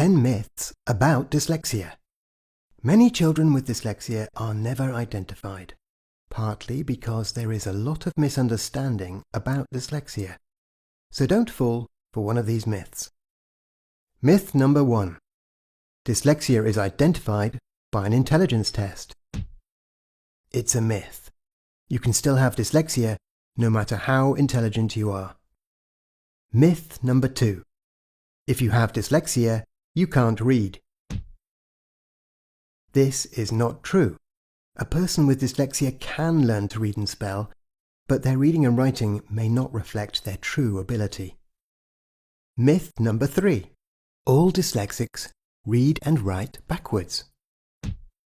10 myths about dyslexia. Many children with dyslexia are never identified, partly because there is a lot of misunderstanding about dyslexia. So don't fall for one of these myths. Myth number 1. Dyslexia is identified by an intelligence test. It's a myth. You can still have dyslexia no matter how intelligent you are. Myth number 2. If you have dyslexia, you can't read. This is not true. A person with dyslexia can learn to read and spell, but their reading and writing may not reflect their true ability. Myth number 3. All dyslexics read and write backwards.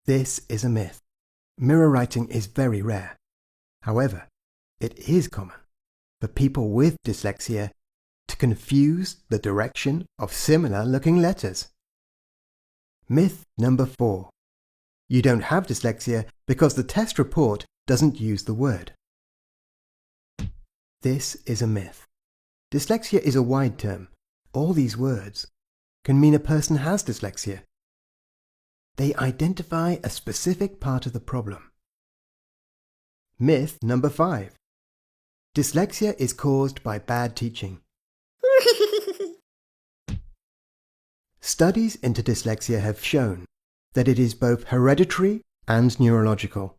This is a myth. Mirror writing is very rare. However, it is common for people with dyslexia to confuse the direction of similar-looking letters. Myth number 4. You don't have dyslexia because the test report doesn't use the word. This is a myth. Dyslexia is a wide term. All these words can mean a person has dyslexia. They identify a specific part of the problem. Myth number 5. Dyslexia is caused by bad teaching. Studies into dyslexia have shown that it is both hereditary and neurological.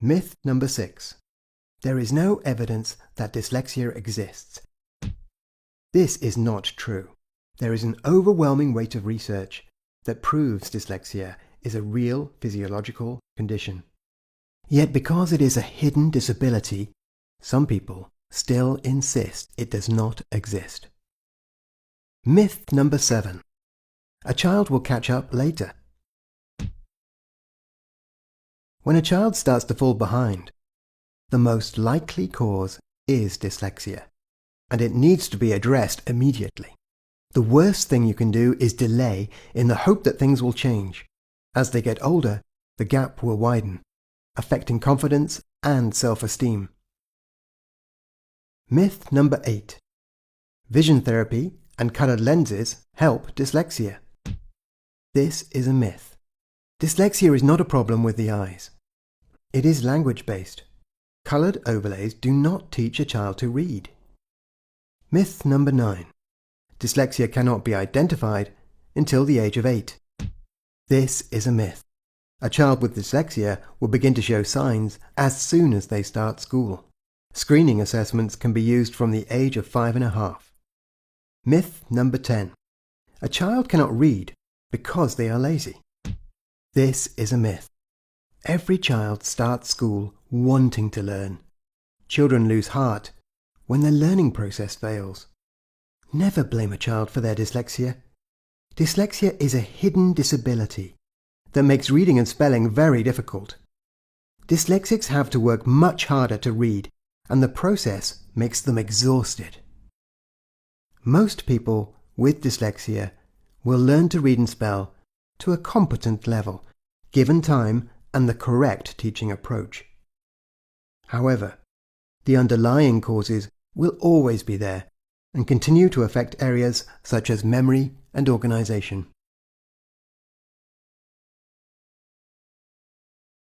Myth number 6. There is no evidence that dyslexia exists. This is not true. There is an overwhelming weight of research that proves dyslexia is a real physiological condition. Yet because it is a hidden disability, some people still insist it does not exist. Myth number 7. A child will catch up later. When a child starts to fall behind, the most likely cause is dyslexia, and it needs to be addressed immediately. The worst thing you can do is delay in the hope that things will change. As they get older, the gap will widen, affecting confidence and self-esteem. Myth number 8. Vision therapy and coloured lenses help dyslexia. This is a myth. Dyslexia is not a problem with the eyes. It is language-based. Coloured overlays do not teach a child to read. Myth number 9. Dyslexia cannot be identified until the age of 8. This is a myth. A child with dyslexia will begin to show signs as soon as they start school. Screening assessments can be used from the age of 5½. Myth number 10. A child cannot read because they are lazy. This is a myth. Every child starts school wanting to learn. Children lose heart when their learning process fails. Never blame a child for their dyslexia. Dyslexia is a hidden disability that makes reading and spelling very difficult. Dyslexics have to work much harder to read, and the process makes them exhausted. Most people with dyslexia will learn to read and spell to a competent level, given time and the correct teaching approach. However, the underlying causes will always be there and continue to affect areas such as memory and organisation.